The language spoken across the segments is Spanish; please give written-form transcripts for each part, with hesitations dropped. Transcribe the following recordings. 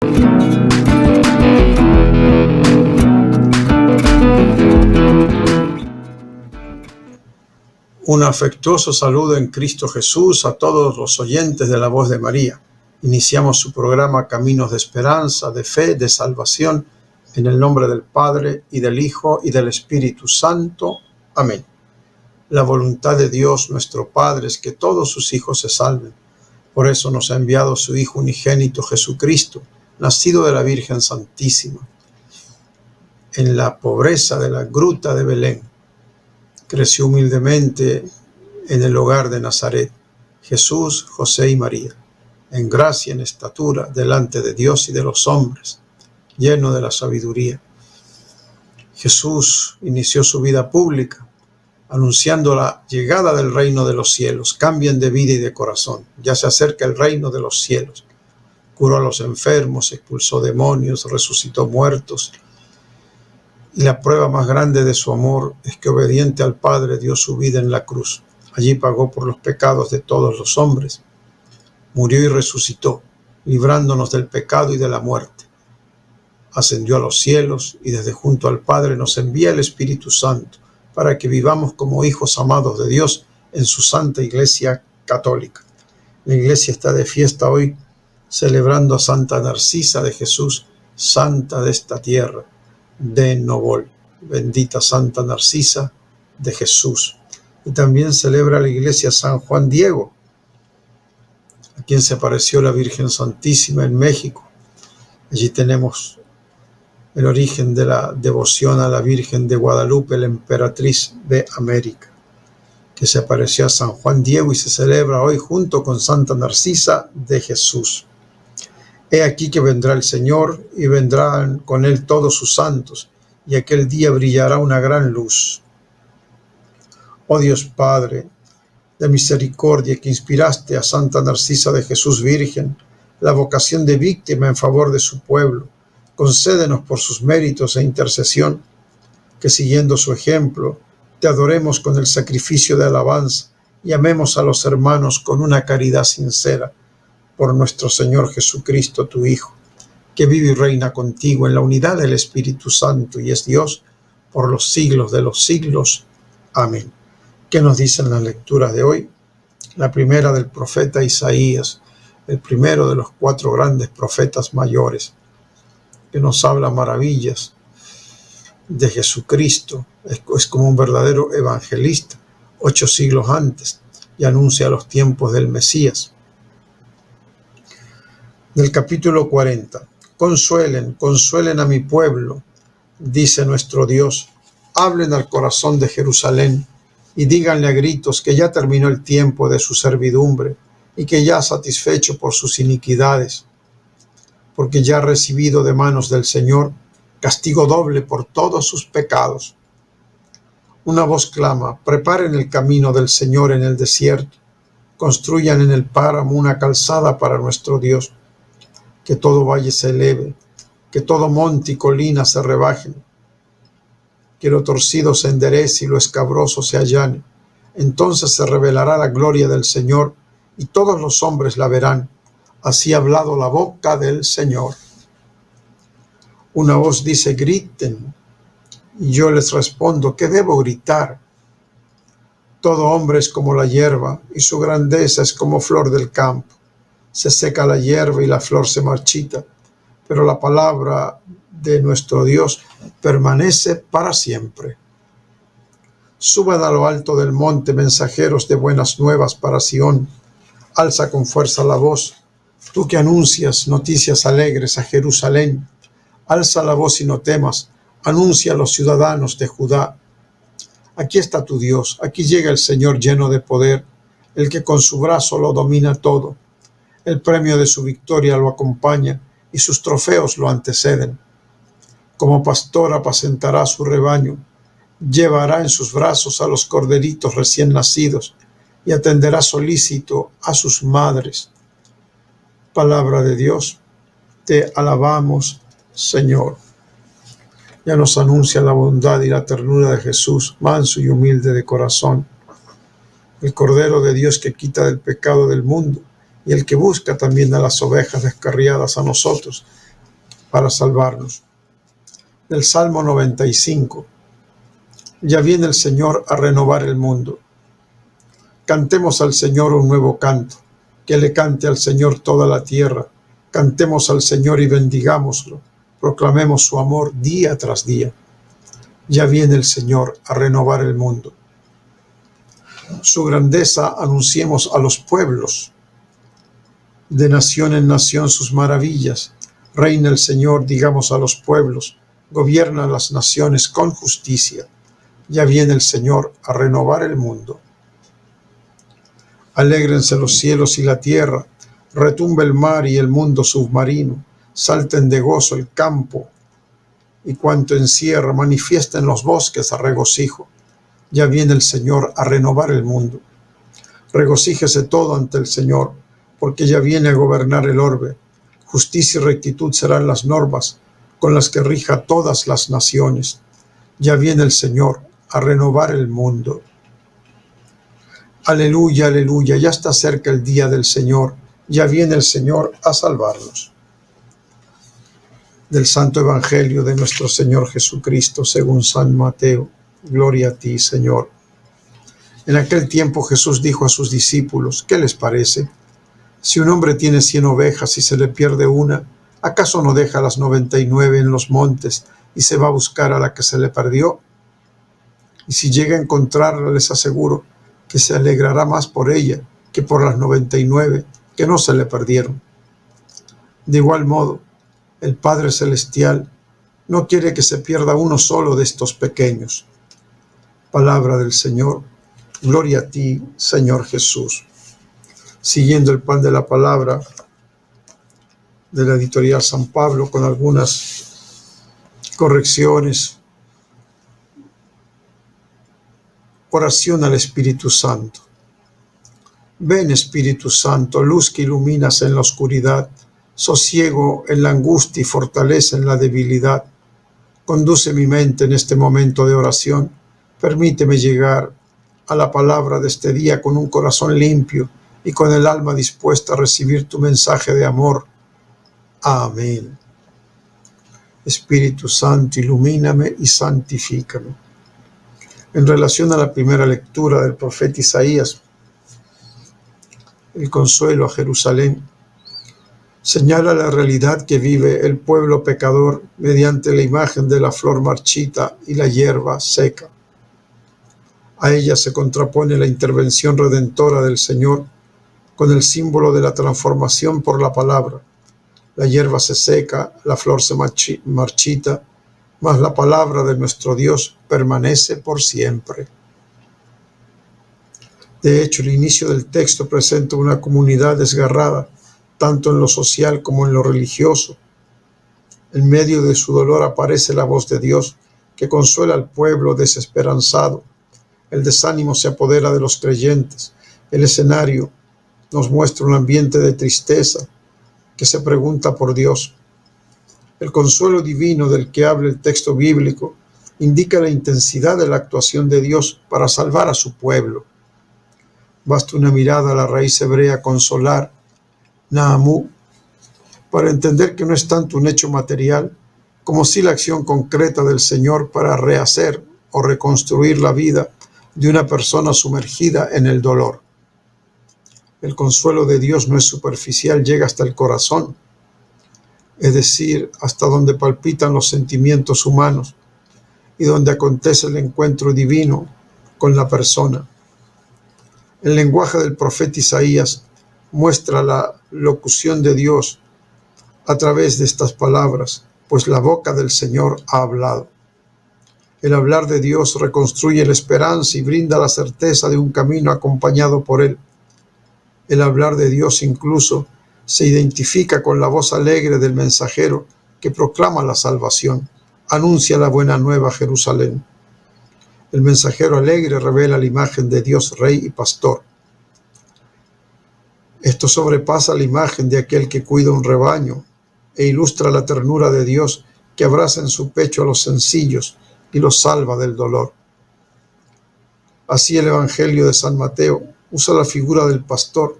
Un afectuoso saludo en Cristo Jesús a todos los oyentes de La Voz de María. Iniciamos su programa Caminos de Esperanza, de Fe, de Salvación, en el nombre del Padre, y del Hijo, y del Espíritu Santo. Amén. La voluntad de Dios nuestro Padre es que todos sus hijos se salven. Por eso nos ha enviado su Hijo unigénito Jesucristo, nacido de la Virgen Santísima, en la pobreza de la gruta de Belén. Creció humildemente en el hogar de Nazaret, Jesús, José y María, en gracia, en estatura, delante de Dios y de los hombres, lleno de la sabiduría. Jesús inició su vida pública, anunciando la llegada del reino de los cielos. Cambien de vida y de corazón, ya se acerca el reino de los cielos. Curó a los enfermos, expulsó demonios, resucitó muertos. Y la prueba más grande de su amor es que, obediente al Padre, dio su vida en la cruz. Allí pagó por los pecados de todos los hombres. Murió y resucitó, librándonos del pecado y de la muerte. Ascendió a los cielos y desde junto al Padre nos envía el Espíritu Santo para que vivamos como hijos amados de Dios en su Santa Iglesia Católica. La Iglesia está de fiesta hoy, celebrando a Santa Narcisa de Jesús, santa de esta tierra, de Novol. Bendita Santa Narcisa de Jesús. Y también celebra la Iglesia San Juan Diego, a quien se apareció la Virgen Santísima en México. Allí tenemos el origen de la devoción a la Virgen de Guadalupe, la emperatriz de América, que se apareció a San Juan Diego y se celebra hoy junto con Santa Narcisa de Jesús. He aquí que vendrá el Señor y vendrán con él todos sus santos, y aquel día brillará una gran luz. Oh Dios Padre de misericordia, que inspiraste a Santa Narcisa de Jesús Virgen la vocación de víctima en favor de su pueblo, concédenos por sus méritos e intercesión, que siguiendo su ejemplo, te adoremos con el sacrificio de alabanza y amemos a los hermanos con una caridad sincera, por nuestro Señor Jesucristo, tu Hijo, que vive y reina contigo en la unidad del Espíritu Santo y es Dios por los siglos de los siglos. Amén. ¿Qué nos dicen las lecturas de hoy? La primera del profeta Isaías, el primero de los 4 grandes profetas mayores, que nos habla maravillas de Jesucristo. Es como un verdadero evangelista, 8 siglos antes, y anuncia los tiempos del Mesías. Del capítulo 40. Consuelen, consuelen a mi pueblo, dice nuestro Dios. Hablen al corazón de Jerusalén y díganle a gritos que ya terminó el tiempo de su servidumbre y que ya satisfecho por sus iniquidades, porque ya ha recibido de manos del Señor castigo doble por todos sus pecados. Una voz clama: preparen el camino del Señor en el desierto, construyan en el páramo una calzada para nuestro Dios. Que todo valle se eleve, que todo monte y colina se rebajen, que lo torcido se enderece y lo escabroso se allane. Entonces se revelará la gloria del Señor y todos los hombres la verán. Así ha hablado la boca del Señor. Una voz dice: griten. Y yo les respondo: ¿qué debo gritar? Todo hombre es como la hierba y su grandeza es como flor del campo. Se seca la hierba y la flor se marchita, pero la palabra de nuestro Dios permanece para siempre. Suban a lo alto del monte mensajeros de buenas nuevas para Sión. Alza con fuerza la voz, tú que anuncias noticias alegres a Jerusalén. Alza la voz y no temas, anuncia a los ciudadanos de Judá. Aquí está tu Dios, aquí llega el Señor lleno de poder, el que con su brazo lo domina todo. El premio de su victoria lo acompaña y sus trofeos lo anteceden. Como pastor apacentará su rebaño, llevará en sus brazos a los corderitos recién nacidos y atenderá solícito a sus madres. Palabra de Dios, te alabamos, Señor. Ya nos anuncia la bondad y la ternura de Jesús, manso y humilde de corazón, el Cordero de Dios que quita el pecado del mundo, y el que busca también a las ovejas descarriadas, a nosotros, para salvarnos. Del Salmo 95. Ya viene el Señor a renovar el mundo. Cantemos al Señor un nuevo canto, que le cante al Señor toda la tierra. Cantemos al Señor y bendigámoslo. Proclamemos su amor día tras día. Ya viene el Señor a renovar el mundo. Su grandeza anunciemos a los pueblos. De nación en nación sus maravillas. Reina el Señor, digamos a los pueblos. Gobierna las naciones con justicia. Ya viene el Señor a renovar el mundo. Alégrense los cielos y la tierra. Retumbe el mar y el mundo submarino. Salten de gozo el campo y cuanto encierra. Manifiesten los bosques a regocijo. Ya viene el Señor a renovar el mundo. Regocíjese todo ante el Señor, porque ya viene a gobernar el orbe. Justicia y rectitud serán las normas con las que rija todas las naciones. Ya viene el Señor a renovar el mundo. Aleluya, aleluya, ya está cerca el día del Señor. Ya viene el Señor a salvarnos. Del Santo Evangelio de nuestro Señor Jesucristo según San Mateo. Gloria a ti, Señor. En aquel tiempo Jesús dijo a sus discípulos, ¿qué les parece? Si un hombre tiene 100 ovejas y se le pierde una, ¿acaso no deja las 99 en los montes y se va a buscar a la que se le perdió? Y si llega a encontrarla, les aseguro que se alegrará más por ella que por las 99 que no se le perdieron. De igual modo, el Padre Celestial no quiere que se pierda uno solo de estos pequeños. Palabra del Señor. Gloria a ti, Señor Jesús. Siguiendo el pan de la palabra de la editorial San Pablo con algunas correcciones. Oración al Espíritu Santo. Ven, Espíritu Santo, luz que iluminas en la oscuridad, sosiego en la angustia y fortaleza en la debilidad. Conduce mi mente en este momento de oración. Permíteme llegar a la palabra de este día con un corazón limpio y con el alma dispuesta a recibir tu mensaje de amor. Amén. Espíritu Santo, ilumíname y santifícame. En relación a la primera lectura del profeta Isaías, el consuelo a Jerusalén, señala la realidad que vive el pueblo pecador mediante la imagen de la flor marchita y la hierba seca. A ella se contrapone la intervención redentora del Señor con el símbolo de la transformación por la palabra. La hierba se seca, la flor se marchita, mas la palabra de nuestro Dios permanece por siempre. De hecho, el inicio del texto presenta una comunidad desgarrada, tanto en lo social como en lo religioso. En medio de su dolor aparece la voz de Dios, que consuela al pueblo desesperanzado. El desánimo se apodera de los creyentes. El escenario nos muestra un ambiente de tristeza que se pregunta por Dios. El consuelo divino del que habla el texto bíblico indica la intensidad de la actuación de Dios para salvar a su pueblo. Basta una mirada a la raíz hebrea consolar, Naamu, para entender que no es tanto un hecho material como sí la acción concreta del Señor para rehacer o reconstruir la vida de una persona sumergida en el dolor. El consuelo de Dios no es superficial, llega hasta el corazón, es decir, hasta donde palpitan los sentimientos humanos y donde acontece el encuentro divino con la persona. El lenguaje del profeta Isaías muestra la locución de Dios a través de estas palabras, pues la boca del Señor ha hablado. El hablar de Dios reconstruye la esperanza y brinda la certeza de un camino acompañado por Él. El hablar de Dios incluso se identifica con la voz alegre del mensajero que proclama la salvación, anuncia la buena nueva a Jerusalén. El mensajero alegre revela la imagen de Dios Rey y Pastor. Esto sobrepasa la imagen de aquel que cuida un rebaño e ilustra la ternura de Dios que abraza en su pecho a los sencillos y los salva del dolor. Así el Evangelio de San Mateo usa la figura del pastor,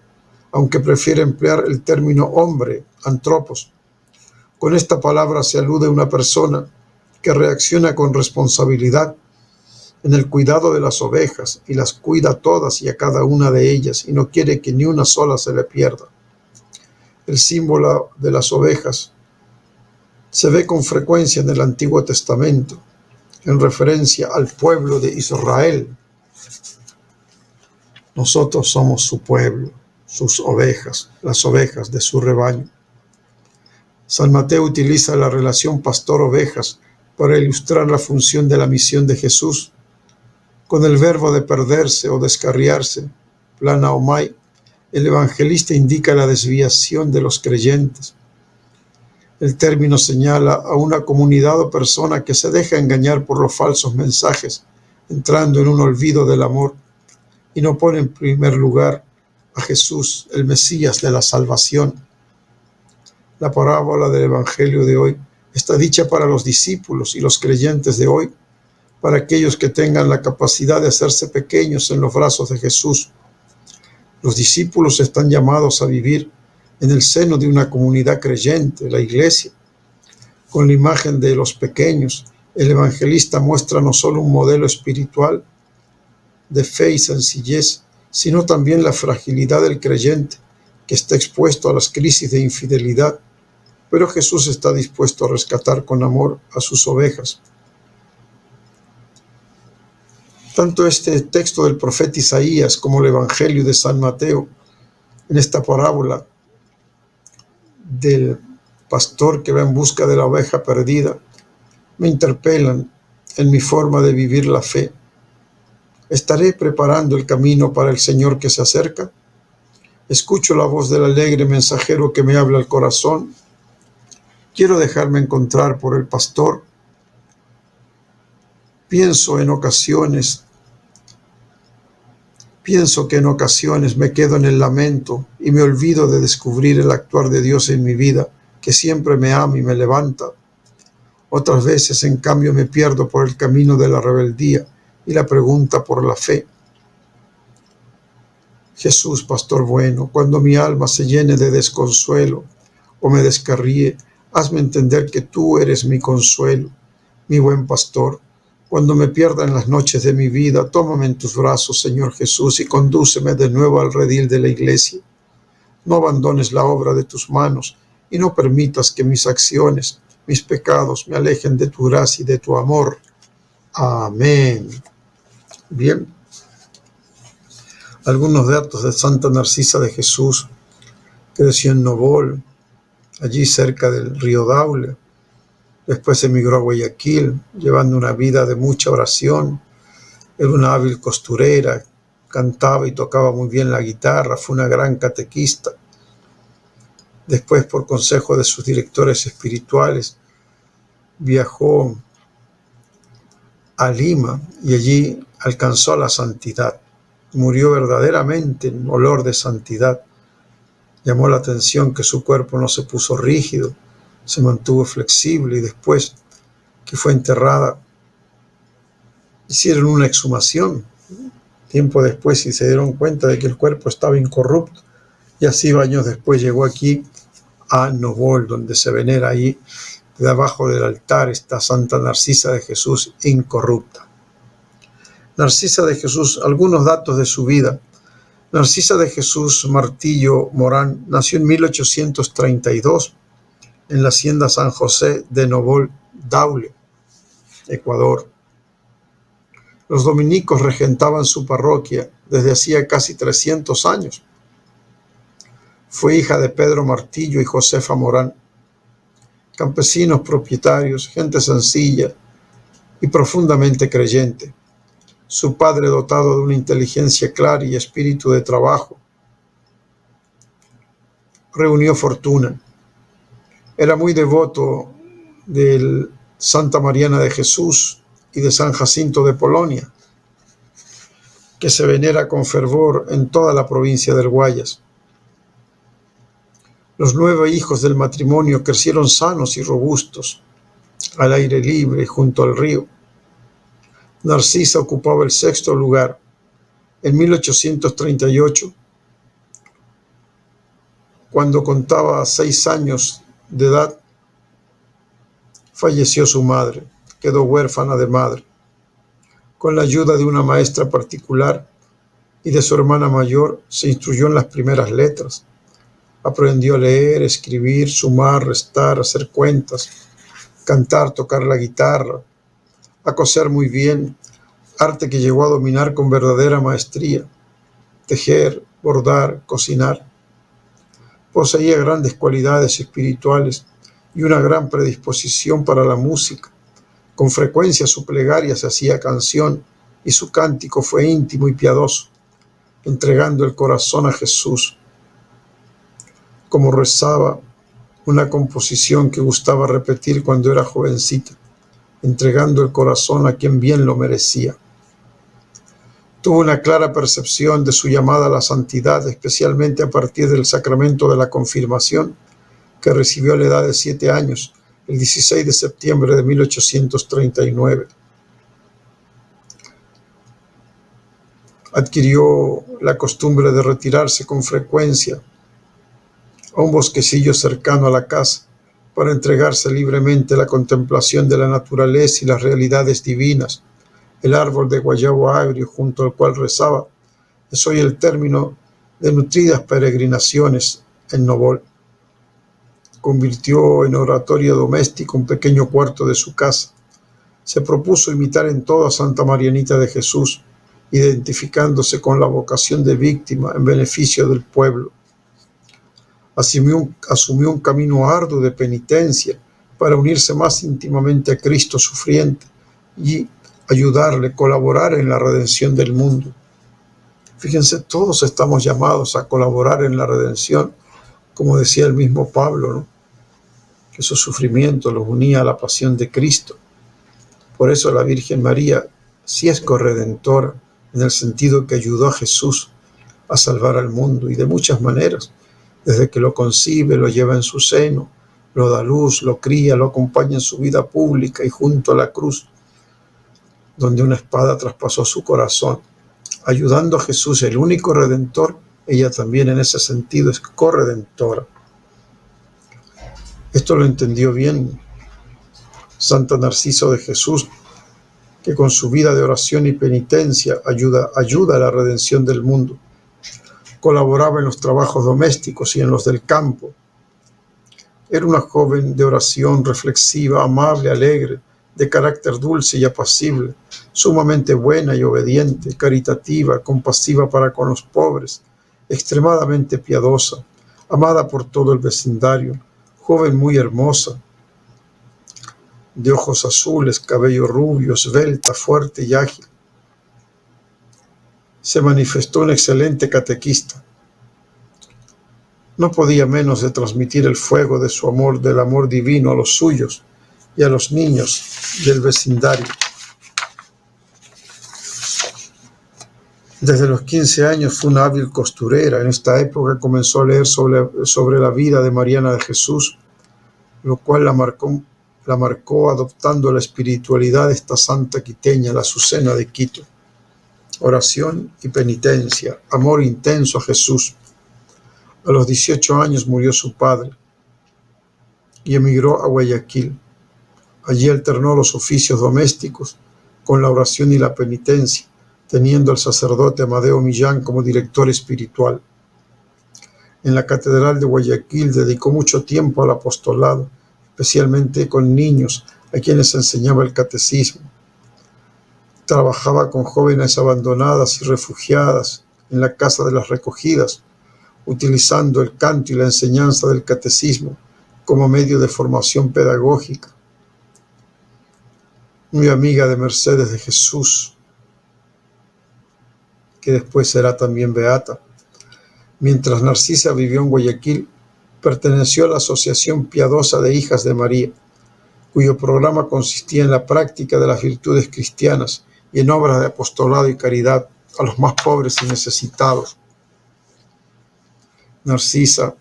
aunque prefiere emplear el término hombre, antropos, Con esta palabra se alude a una persona que reacciona con responsabilidad en el cuidado de las ovejas y las cuida a todas y a cada una de ellas y no quiere que ni una sola se le pierda. El símbolo de las ovejas se ve con frecuencia en el Antiguo Testamento en referencia al pueblo de Israel. Nosotros somos su pueblo, sus ovejas, las ovejas de su rebaño. San Mateo utiliza la relación pastor-ovejas para ilustrar la función de la misión de Jesús. Con el verbo de perderse o descarriarse, planaomai, el evangelista indica la desviación de los creyentes. El término señala a una comunidad o persona que se deja engañar por los falsos mensajes, entrando en un olvido del amor, y no pone en primer lugar a Jesús, el Mesías de la salvación. La parábola del Evangelio de hoy está dicha para los discípulos y los creyentes de hoy, para aquellos que tengan la capacidad de hacerse pequeños en los brazos de Jesús. Los discípulos están llamados a vivir en el seno de una comunidad creyente, la iglesia. Con la imagen de los pequeños, el evangelista muestra no solo un modelo espiritual de fe y sencillez, sino también la fragilidad del creyente, que está expuesto a las crisis de infidelidad, pero Jesús está dispuesto a rescatar con amor a sus ovejas. Tanto este texto del profeta Isaías como el Evangelio de San Mateo, en esta parábola del pastor que va en busca de la oveja perdida, me interpelan en mi forma de vivir la fe. ¿Estaré preparando el camino para el Señor que se acerca? ¿Escucho la voz del alegre mensajero que me habla al corazón? ¿Quiero dejarme encontrar por el pastor? Pienso que en ocasiones me quedo en el lamento y me olvido de descubrir el actuar de Dios en mi vida, que siempre me ama y me levanta. Otras veces, en cambio, me pierdo por el camino de la rebeldía y la pregunta por la fe. Jesús, pastor bueno, cuando mi alma se llene de desconsuelo o me descarríe, hazme entender que tú eres mi consuelo, mi buen pastor. Cuando me pierda en las noches de mi vida, tómame en tus brazos, Señor Jesús, y condúceme de nuevo al redil de la iglesia. No abandones la obra de tus manos y no permitas que mis acciones, mis pecados me alejen de tu gracia y de tu amor. Amén. Bien. Algunos datos de Santa Narcisa de Jesús. Creció en Novol, allí cerca del río Daule. Después emigró a Guayaquil, llevando una vida de mucha oración. Era una hábil costurera, cantaba y tocaba muy bien la guitarra, fue una gran catequista. Después, por consejo de sus directores espirituales, viajó a Lima y allí alcanzó la santidad. Murió verdaderamente en olor de santidad. Llamó la atención que su cuerpo no se puso rígido, se mantuvo flexible, y después que fue enterrada, hicieron una exhumación tiempo después y se dieron cuenta de que el cuerpo estaba incorrupto. Y así años después llegó aquí a Novol, donde se venera ahí, debajo del altar, está Santa Narcisa de Jesús incorrupta. Narcisa de Jesús, algunos datos de su vida. Narcisa de Jesús Martillo Morán nació en 1832 en la hacienda San José de Novol, Daule, Ecuador. Los dominicos regentaban su parroquia desde hacía casi 300 años. Fue hija de Pedro Martillo y Josefa Morán, campesinos propietarios, gente sencilla y profundamente creyente. Su padre, dotado de una inteligencia clara y espíritu de trabajo, reunió fortuna. Era muy devoto de Santa Mariana de Jesús y de San Jacinto de Polonia, que se venera con fervor en toda la provincia del Guayas. Los 9 hijos del matrimonio crecieron sanos y robustos, al aire libre junto al río. Narcisa ocupaba el 6º lugar. En 1838, cuando contaba 6 años de edad, Falleció su madre, quedó huérfana de madre. Con la ayuda de una maestra particular y de su hermana mayor, se instruyó en las primeras letras. Aprendió a leer, escribir, sumar, restar, hacer cuentas, cantar, tocar la guitarra, a coser muy bien, arte que llegó a dominar con verdadera maestría, tejer, bordar, cocinar. Poseía grandes cualidades espirituales y una gran predisposición para la música. Con frecuencia su plegaria se hacía canción y su cántico fue íntimo y piadoso, entregando el corazón a Jesús. Como rezaba una composición que gustaba repetir cuando era jovencita, entregando el corazón a quien bien lo merecía. Tuvo una clara percepción de su llamada a la santidad, especialmente a partir del sacramento de la confirmación, que recibió a la edad de 7 años, el 16 de septiembre de 1839. Adquirió la costumbre de retirarse con frecuencia a un bosquecillo cercano a la casa para entregarse libremente a la contemplación de la naturaleza y las realidades divinas. El árbol de guayabo agrio junto al cual rezaba es hoy el término de nutridas peregrinaciones en Novol. Convirtió en oratorio doméstico un pequeño cuarto de su casa. Se propuso imitar en todo a Santa Marianita de Jesús, identificándose con la vocación de víctima en beneficio del pueblo. Asumió un camino arduo de penitencia para unirse más íntimamente a Cristo sufriente y ayudarle, colaborar en la redención del mundo. Fíjense, todos estamos llamados a colaborar en la redención, como decía el mismo Pablo, ¿no? Que su sufrimiento los unía a la pasión de Cristo. Por eso la Virgen María sí es corredentora, en el sentido que ayudó a Jesús a salvar al mundo, y de muchas maneras. Desde que lo concibe, lo lleva en su seno, lo da luz, lo cría, lo acompaña en su vida pública y junto a la cruz, donde una espada traspasó su corazón. Ayudando a Jesús, el único redentor, ella también en ese sentido es corredentora. Esto lo entendió bien Santa Narciso de Jesús, que con su vida de oración y penitencia ayuda a la redención del mundo. Colaboraba en los trabajos domésticos y en los del campo. Era una joven de oración, reflexiva, amable, alegre, de carácter dulce y apacible, sumamente buena y obediente, caritativa, compasiva para con los pobres, extremadamente piadosa, amada por todo el vecindario, joven muy hermosa, de ojos azules, cabello rubio, esbelta, fuerte y ágil. Se manifestó un excelente catequista. No podía menos de transmitir el fuego de su amor, del amor divino a los suyos y a los niños del vecindario. Desde los 15 años fue una hábil costurera. En esta época comenzó a leer sobre la vida de Mariana de Jesús, lo cual la marcó adoptando la espiritualidad de esta santa quiteña, la Azucena de Quito. Oración y penitencia, amor intenso a Jesús. A los 18 años murió su padre y emigró a Guayaquil. Allí alternó los oficios domésticos con la oración y la penitencia, teniendo al sacerdote Amadeo Millán como director espiritual. En la Catedral de Guayaquil dedicó mucho tiempo al apostolado, especialmente con niños a quienes enseñaba el catecismo. Trabajaba con jóvenes abandonadas y refugiadas en la Casa de las Recogidas, utilizando el canto y la enseñanza del catecismo como medio de formación pedagógica. Muy amiga de Mercedes de Jesús, que después será también beata. Mientras Narcisa vivió en Guayaquil, perteneció a la Asociación Piadosa de Hijas de María, cuyo programa consistía en la práctica de las virtudes cristianas y en obras de apostolado y caridad a los más pobres y necesitados. Narcisa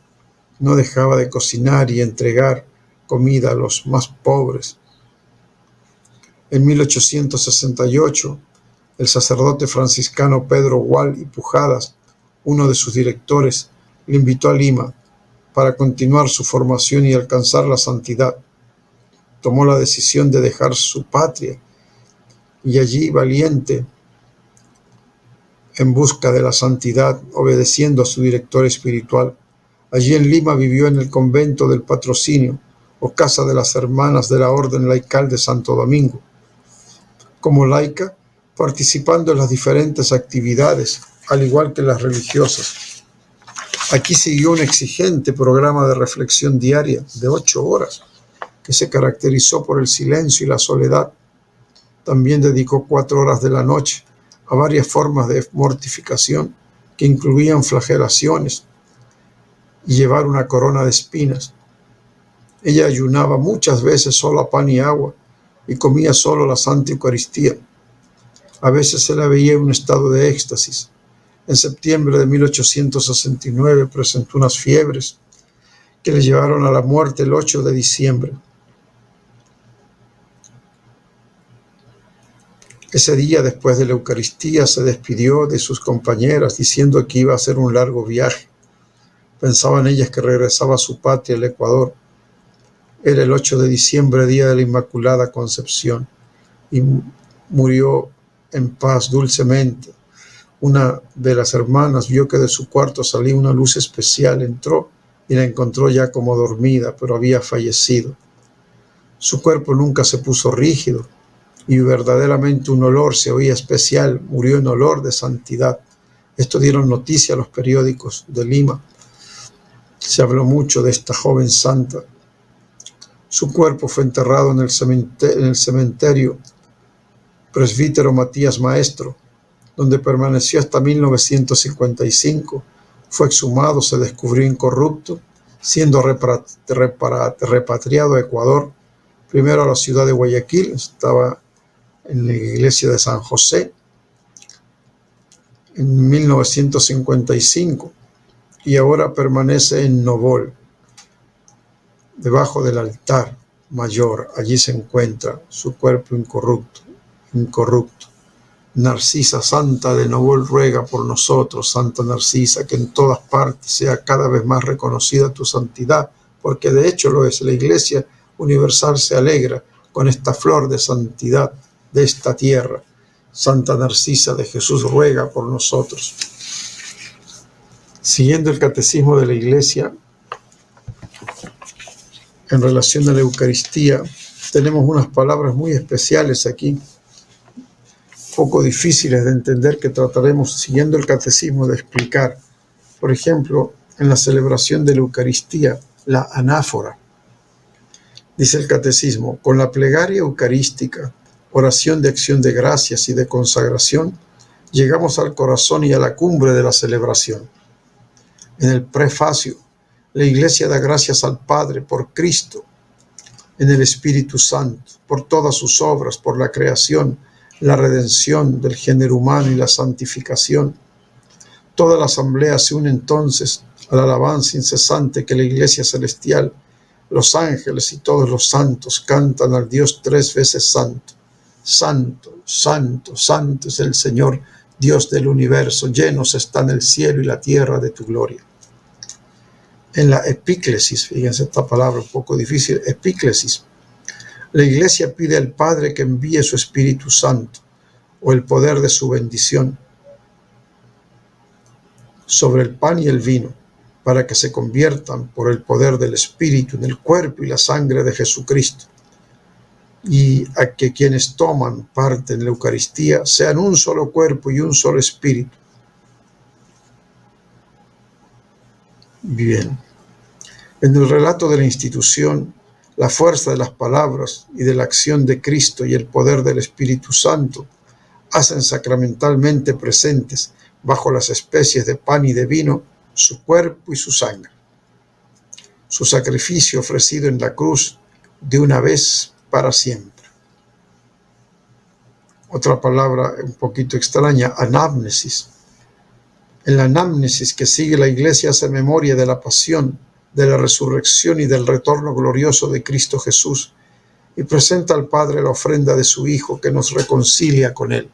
no dejaba de cocinar y entregar comida a los más pobres. En 1868, el sacerdote franciscano Pedro Gual y Pujadas, uno de sus directores, le invitó a Lima para continuar su formación y alcanzar la santidad. tomó la decisión de dejar su patria y allí, valiente, en busca de la santidad, obedeciendo a su director espiritual. Allí en Lima vivió en el convento del Patrocinio, o casa de las hermanas de la Orden Laical de Santo Domingo. Como laica, participando en las diferentes actividades, al igual que las religiosas. Aquí siguió un exigente programa de reflexión diaria de 8 horas, que se caracterizó por el silencio y la soledad. También dedicó 4 horas de la noche a varias formas de mortificación que incluían flagelaciones y llevar una corona de espinas. Ella ayunaba muchas veces solo a pan y agua y comía solo la Santa Eucaristía. A veces se la veía en un estado de éxtasis. En septiembre de 1869 presentó unas fiebres que le llevaron a la muerte el 8 de diciembre. Ese día, después de la Eucaristía, se despidió de sus compañeras diciendo que iba a hacer un largo viaje. Pensaban ellas que regresaba a su patria, el Ecuador. Era el 8 de diciembre, día de la Inmaculada Concepción, y murió en paz dulcemente. Una de las hermanas vio que de su cuarto salía una luz especial, entró y la encontró ya como dormida, pero había fallecido. Su cuerpo nunca se puso rígido y verdaderamente un olor se oía especial, murió en olor de santidad. Esto dieron noticia a los periódicos de Lima. Se habló mucho de esta joven santa. Su cuerpo fue enterrado en el cementerio Presbítero Matías Maestro, donde permaneció hasta 1955. Fue exhumado, se descubrió incorrupto, siendo repatriado a Ecuador, primero a la ciudad de Guayaquil, estaba en la iglesia de San José en 1955, y ahora permanece en Novol, debajo del altar mayor. Allí se encuentra su cuerpo incorrupto. Narcisa, Santa de Novol, ruega por nosotros. Santa Narcisa, que en todas partes sea cada vez más reconocida tu santidad, porque de hecho lo es. La Iglesia Universal se alegra con esta flor de santidad de esta tierra. Santa Narcisa de Jesús, ruega por nosotros. Siguiendo el catecismo de la Iglesia, en relación a la Eucaristía, tenemos unas palabras muy especiales aquí, poco difíciles de entender, que trataremos, siguiendo el catecismo, de explicar. Por ejemplo, en la celebración de la Eucaristía, la anáfora. Dice el catecismo: con la plegaria eucarística, oración de acción de gracias y de consagración, llegamos al corazón y a la cumbre de la celebración. En el prefacio, la Iglesia da gracias al Padre por Cristo, en el Espíritu Santo, por todas sus obras, por la creación, la redención del género humano y la santificación. Toda la asamblea se une entonces a la alabanza incesante que la Iglesia celestial, los ángeles y todos los santos cantan al Dios 3 veces santo. Santo, santo, santo es el Señor, Dios del universo, llenos están el cielo y la tierra de tu gloria. En la epíclesis, fíjense esta palabra un poco difícil, epíclesis, la Iglesia pide al Padre que envíe su Espíritu Santo, o el poder de su bendición, sobre el pan y el vino, para que se conviertan por el poder del Espíritu en el cuerpo y la sangre de Jesucristo, y a que quienes toman parte en la Eucaristía sean un solo cuerpo y un solo espíritu. Bien. En el relato de la institución, la fuerza de las palabras y de la acción de Cristo y el poder del Espíritu Santo hacen sacramentalmente presentes, bajo las especies de pan y de vino, su cuerpo y su sangre. Su sacrificio ofrecido en la cruz de una vez para siempre. Otra palabra un poquito extraña, anámnesis. En la anámnesis que sigue, la Iglesia hace memoria de la pasión, de la resurrección y del retorno glorioso de Cristo Jesús, y presenta al Padre la ofrenda de su Hijo que nos reconcilia con Él.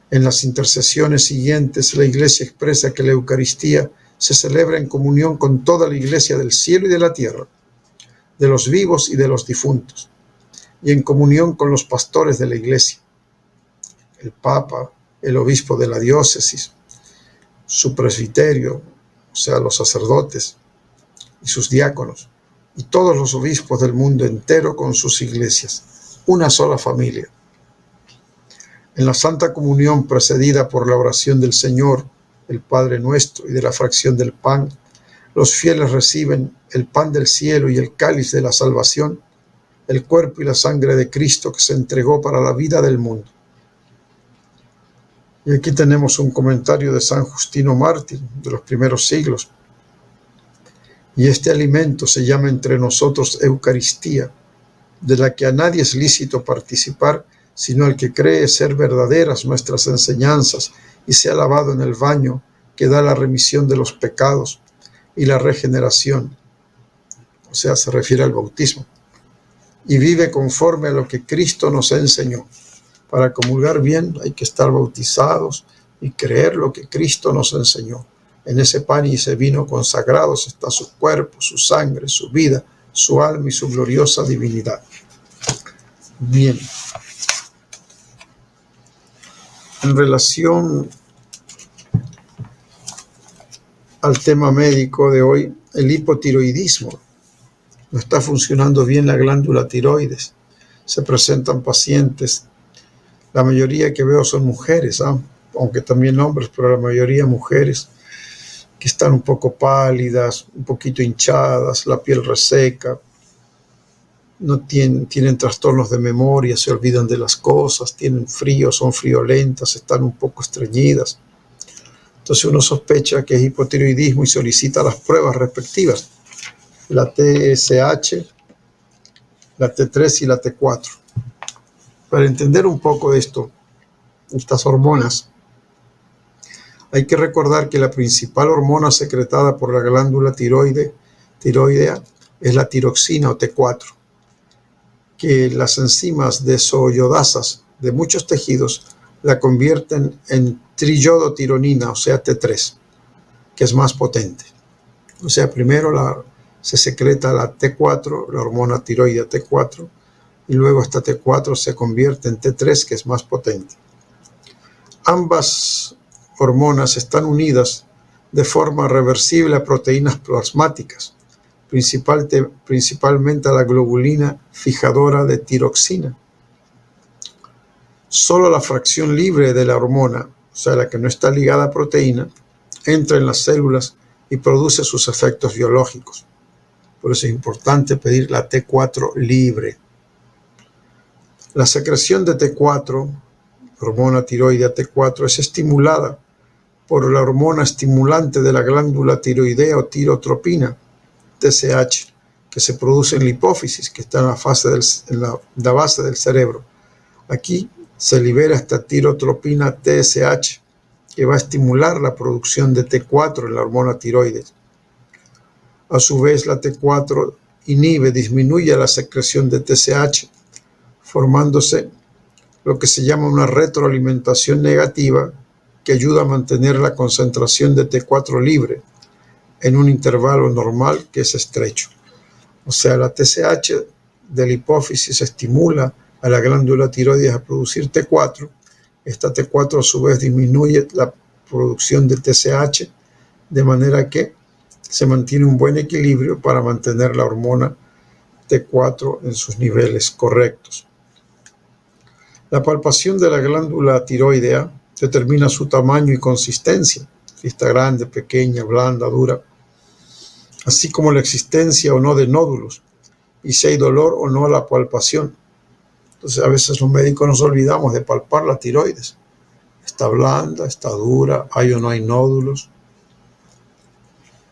En las intercesiones siguientes, la Iglesia expresa que la Eucaristía se celebra en comunión con toda la Iglesia del cielo y de la tierra. de los vivos y de los difuntos, y en comunión con los pastores de la Iglesia, el Papa, el obispo de la diócesis, su presbiterio, o sea, los sacerdotes y sus diáconos, y todos los obispos del mundo entero con sus iglesias, una sola familia. En la Santa Comunión, precedida por la oración del Señor, el Padre Nuestro, y de la fracción del pan, los fieles reciben el pan del cielo y el cáliz de la salvación, el cuerpo y la sangre de Cristo que se entregó para la vida del mundo. Y aquí tenemos un comentario de San Justino Mártir, de los primeros siglos. Y este alimento se llama entre nosotros Eucaristía, de la que a nadie es lícito participar, sino el que cree ser verdaderas nuestras enseñanzas y se ha lavado en el baño que da la remisión de los pecados y la regeneración, o sea, se refiere al bautismo, y vive conforme a lo que Cristo nos enseñó. Para comulgar bien hay que estar bautizados y creer lo que Cristo nos enseñó. En ese pan y ese vino consagrados está su cuerpo, su sangre, su vida, su alma y su gloriosa divinidad. Bien. En relación al tema médico de hoy, el hipotiroidismo. No está funcionando bien la glándula tiroides. Se presentan pacientes, la mayoría que veo son mujeres, aunque también hombres, pero la mayoría mujeres, que están un poco pálidas, un poquito hinchadas, la piel reseca, no tienen trastornos de memoria, se olvidan de las cosas, tienen frío, son friolentas, están un poco estreñidas. Entonces uno sospecha que es hipotiroidismo y solicita las pruebas respectivas, la TSH, la T3 y la T4. Para entender un poco de esto, estas hormonas, hay que recordar que la principal hormona secretada por la glándula tiroidea es la tiroxina o T4, que las enzimas desoyodasas de muchos tejidos la convierten en triyodotironina, o sea, T3, que es más potente. O sea, primero se secreta la T4, la hormona tiroidea T4, y luego esta T4 se convierte en T3, que es más potente. Ambas hormonas están unidas de forma reversible a proteínas plasmáticas, principalmente a la globulina fijadora de tiroxina. Solo la fracción libre de la hormona, o sea, la que no está ligada a proteína, entra en las células y produce sus efectos biológicos. Por eso es importante pedir la T4 libre. La secreción de T4, hormona tiroidea T4, es estimulada por la hormona estimulante de la glándula tiroidea o tirotropina, TSH, que se produce en la hipófisis, que está en la base del cerebro. Aquí se libera esta tirotropina TSH, que va a estimular la producción de T4 en la hormona tiroides. A su vez, la T4 disminuye la secreción de TSH, formándose lo que se llama una retroalimentación negativa que ayuda a mantener la concentración de T4 libre en un intervalo normal que es estrecho. O sea, la TSH de la hipófisis estimula a la glándula tiroides a producir T4. Esta T4 a su vez disminuye la producción de TSH, de manera que se mantiene un buen equilibrio para mantener la hormona T4 en sus niveles correctos. La palpación de la glándula tiroidea determina su tamaño y consistencia, si está grande, pequeña, blanda, dura, así como la existencia o no de nódulos, y si hay dolor o no a la palpación. Entonces a veces los médicos nos olvidamos de palpar la tiroides. Está blanda, está dura, hay o no hay nódulos,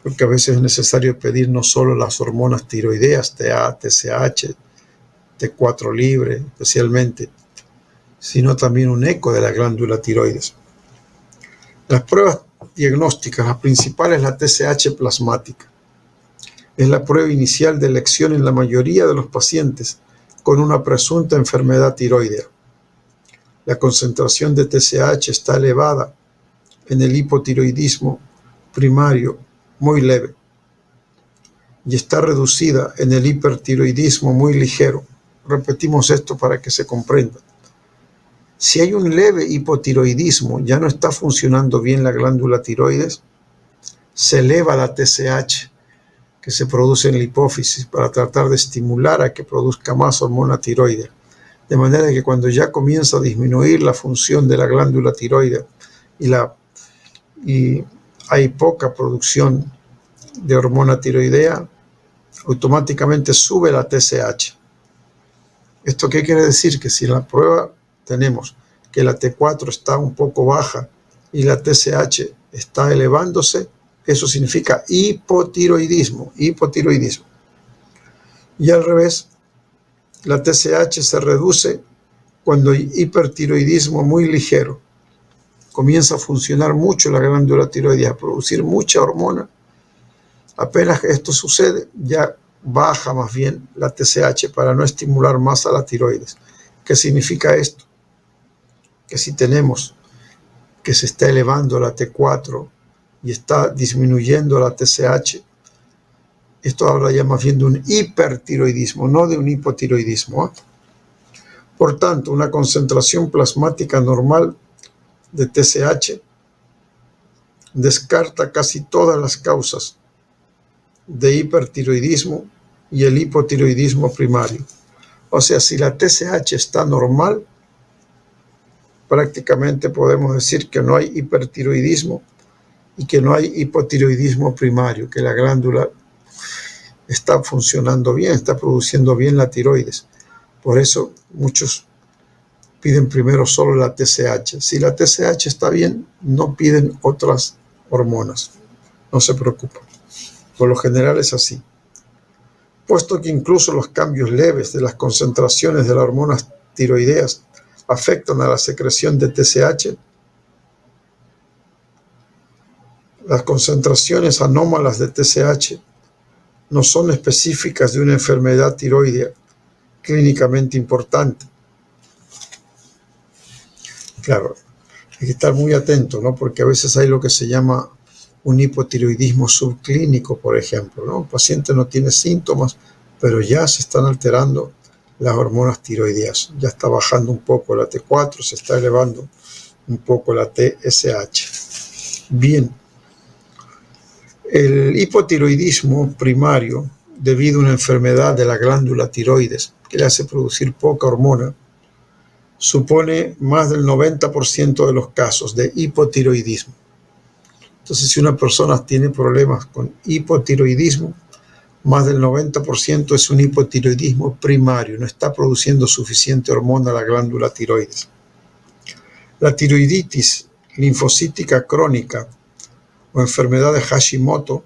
porque a veces es necesario pedir no solo las hormonas tiroideas, TA, TSH, T4 libre especialmente, sino también un eco de la glándula tiroides. Las pruebas diagnósticas, la principal es la TSH plasmática. Es la prueba inicial de elección en la mayoría de los pacientes con una presunta enfermedad tiroidea. La concentración de TSH está elevada en el hipotiroidismo primario, muy leve. y está reducida en el hipertiroidismo muy ligero. Repetimos esto para que se comprenda. Si hay un leve hipotiroidismo, ya no está funcionando bien la glándula tiroides, se eleva la TSH que se produce en la hipófisis para tratar de estimular a que produzca más hormona tiroidea. De manera que cuando ya comienza a disminuir la función de la glándula tiroidea y hay poca producción de hormona tiroidea, automáticamente sube la TSH. ¿Esto qué quiere decir? Que si en la prueba tenemos que la T4 está un poco baja y la TSH está elevándose, eso significa hipotiroidismo. Y al revés, la TSH se reduce cuando hay hipertiroidismo muy ligero. Comienza a funcionar mucho la glándula tiroides, a producir mucha hormona. Apenas esto sucede, ya baja más bien la TSH para no estimular más a la tiroides. ¿Qué significa esto? Que si tenemos que se está elevando la T4 y está disminuyendo la TSH, esto habla ya más bien de un hipertiroidismo, no de un hipotiroidismo. Por tanto, una concentración plasmática normal de TSH descarta casi todas las causas de hipertiroidismo y el hipotiroidismo primario. O sea, si la TSH está normal, prácticamente podemos decir que no hay hipertiroidismo y que no hay hipotiroidismo primario, que la glándula está funcionando bien, está produciendo bien la tiroides. Por eso muchos piden primero solo la TSH. Si la TSH está bien, no piden otras hormonas. No se preocupen. Por lo general es así. Puesto que incluso los cambios leves de las concentraciones de las hormonas tiroideas afectan a la secreción de TSH, las concentraciones anómalas de TSH no son específicas de una enfermedad tiroidea clínicamente importante. Claro, hay que estar muy atento, ¿no? Porque a veces hay lo que se llama un hipotiroidismo subclínico, por ejemplo, ¿no? El paciente no tiene síntomas, pero ya se están alterando las hormonas tiroideas. Ya está bajando un poco la T4, se está elevando un poco la TSH. Bien, el hipotiroidismo primario, debido a una enfermedad de la glándula tiroides que le hace producir poca hormona, supone más del 90% de los casos de hipotiroidismo. Entonces, si una persona tiene problemas con hipotiroidismo, más del 90% es un hipotiroidismo primario, no está produciendo suficiente hormona a la glándula tiroides. La tiroiditis linfocítica crónica o enfermedad de Hashimoto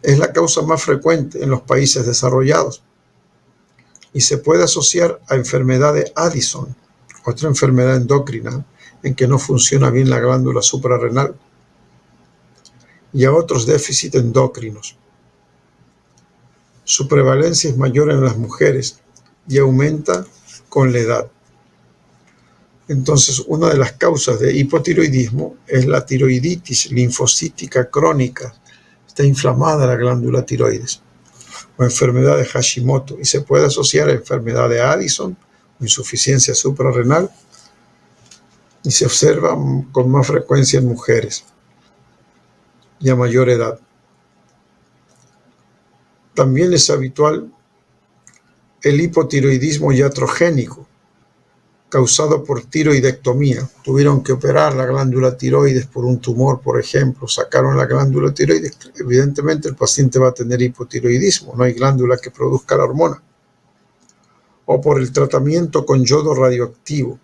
es la causa más frecuente en los países desarrollados y se puede asociar a enfermedad de Addison, otra enfermedad endocrina en que no funciona bien la glándula suprarrenal, y a otros déficits endocrinos. Su prevalencia es mayor en las mujeres y aumenta con la edad. Entonces, una de las causas de hipotiroidismo es la tiroiditis linfocítica crónica. Está inflamada la glándula tiroides, o enfermedad de Hashimoto, y se puede asociar a enfermedad de Addison o insuficiencia suprarrenal, y se observa con más frecuencia en mujeres y a mayor edad. También es habitual el hipotiroidismo iatrogénico, causado por tiroidectomía. Tuvieron que operar la glándula tiroides por un tumor, por ejemplo, sacaron la glándula tiroides. Evidentemente el paciente va a tener hipotiroidismo, no hay glándula que produzca la hormona. O por el tratamiento con yodo radioactivo.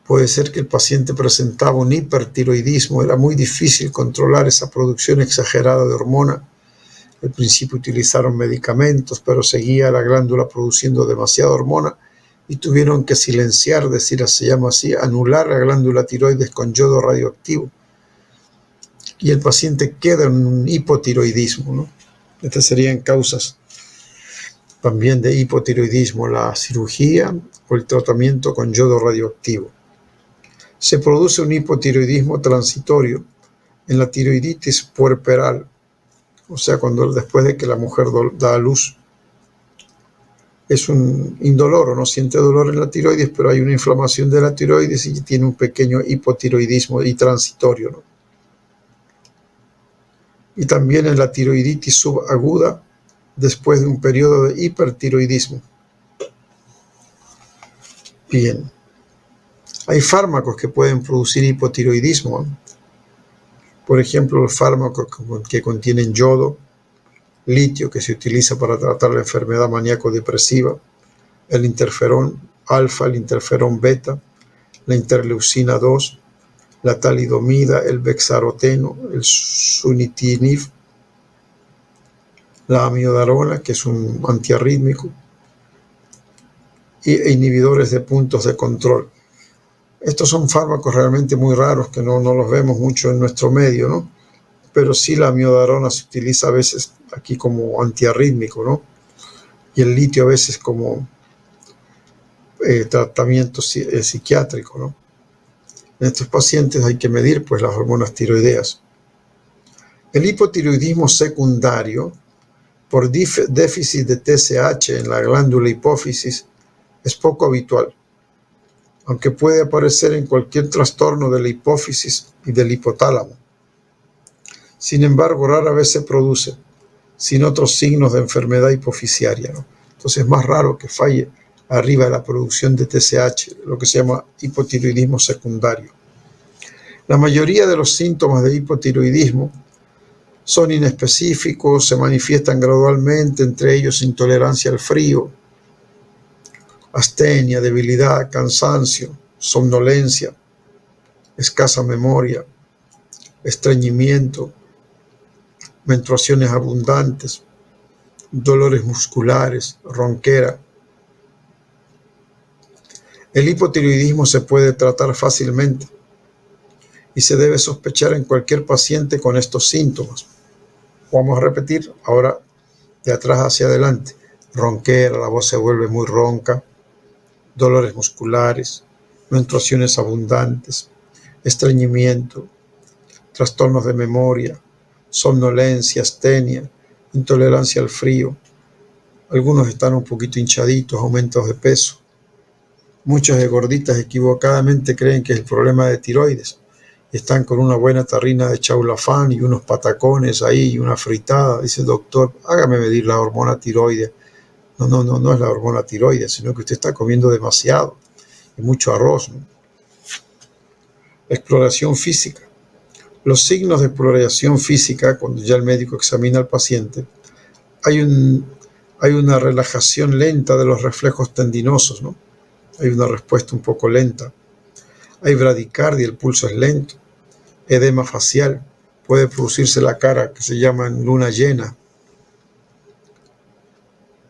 Puede ser que el paciente presentaba un hipertiroidismo, era muy difícil controlar esa producción exagerada de hormona. Al principio utilizaron medicamentos, pero seguía la glándula produciendo demasiada hormona y tuvieron que silenciar, se llama así, anular la glándula tiroides con yodo radioactivo. Y el paciente queda en un hipotiroidismo, ¿no? Estas serían causas también de hipotiroidismo, la cirugía o el tratamiento con yodo radioactivo. Se produce un hipotiroidismo transitorio en la tiroiditis puerperal O sea, después de que la mujer da a luz, es un indoloro, no siente dolor en la tiroides, pero hay una inflamación de la tiroides y tiene un pequeño hipotiroidismo y transitorio, ¿no? Y también en la tiroiditis subaguda después de un periodo de hipertiroidismo. Bien, hay fármacos que pueden producir hipotiroidismo, ¿no? Por ejemplo, los fármacos que contienen yodo, litio, que se utiliza para tratar la enfermedad maníaco-depresiva, el interferón alfa, el interferón beta, la interleucina 2, la talidomida, el bexaroteno, el sunitinib, la amiodarona, que es un antiarrítmico, e inhibidores de puntos de control. Estos son fármacos realmente muy raros que no los vemos mucho en nuestro medio, ¿no? Pero sí la amiodarona se utiliza a veces aquí como antiarrítmico, ¿no? Y el litio a veces como tratamiento psiquiátrico, ¿no? En estos pacientes hay que medir pues las hormonas tiroideas. El hipotiroidismo secundario por déficit de TSH en la glándula hipófisis es poco habitual, aunque puede aparecer en cualquier trastorno de la hipófisis y del hipotálamo. Sin embargo, rara vez se produce sin otros signos de enfermedad hipofisiaria, ¿no? Entonces es más raro que falle arriba de la producción de TSH, lo que se llama hipotiroidismo secundario. La mayoría de los síntomas de hipotiroidismo son inespecíficos, se manifiestan gradualmente, entre ellos intolerancia al frío, astenia, debilidad, cansancio, somnolencia, escasa memoria, estreñimiento, menstruaciones abundantes, dolores musculares, ronquera. El hipotiroidismo se puede tratar fácilmente y se debe sospechar en cualquier paciente con estos síntomas. Vamos a repetir ahora de atrás hacia adelante. Ronquera, la voz se vuelve muy ronca, dolores musculares, menstruaciones abundantes, estreñimiento, trastornos de memoria, somnolencia, astenia, intolerancia al frío. Algunos están un poquito hinchaditos, aumentos de peso. Muchos de gorditas equivocadamente creen que es el problema de tiroides. Están con una buena tarrina de chaulafán y unos patacones ahí y una fritada. Dice el doctor, hágame medir la hormona tiroidea. No es la hormona tiroidea, sino que usted está comiendo demasiado y mucho arroz, ¿no? Exploración física. Los signos de exploración física, cuando ya el médico examina al paciente, hay una relajación lenta de los reflejos tendinosos, ¿no? Hay una respuesta un poco lenta. Hay bradicardia, el pulso es lento. Edema facial, puede producirse la cara, que se llama en luna llena.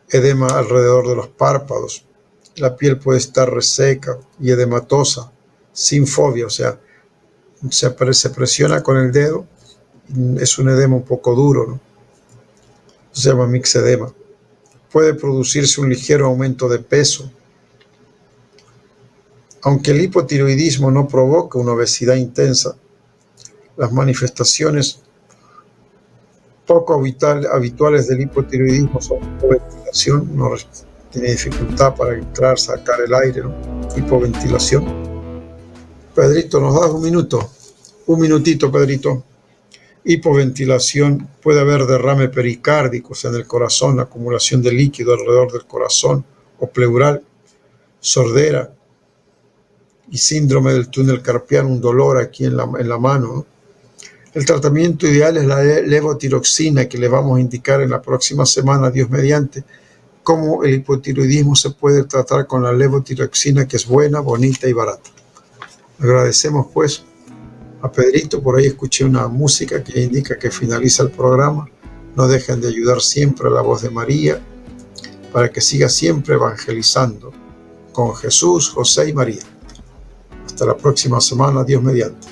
Edema alrededor de los párpados. La piel puede estar reseca y edematosa, sin fobia, o sea, se presiona con el dedo, es un edema un poco duro, ¿no? Se llama mixedema. Puede producirse un ligero aumento de peso. Aunque el hipotiroidismo no provoca una obesidad intensa, las manifestaciones poco habituales del hipotiroidismo son hipoventilación, uno tiene dificultad para entrar, sacar el aire, ¿no? Hipoventilación. Pedrito, ¿nos das un minuto? Un minutito, Pedrito. Hipoventilación, puede haber derrame pericárdico, o sea, en el corazón, acumulación de líquido alrededor del corazón o pleural, sordera y síndrome del túnel carpiano, un dolor aquí en la mano, ¿no? El tratamiento ideal es la levotiroxina, que le vamos a indicar en la próxima semana, Dios mediante, cómo el hipotiroidismo se puede tratar con la levotiroxina, que es buena, bonita y barata. Agradecemos pues a Pedrito. Por ahí escuché una música que indica que finaliza el programa. No dejen de ayudar siempre a la voz de María para que siga siempre evangelizando con Jesús, José y María. Hasta la próxima semana, Dios mediante.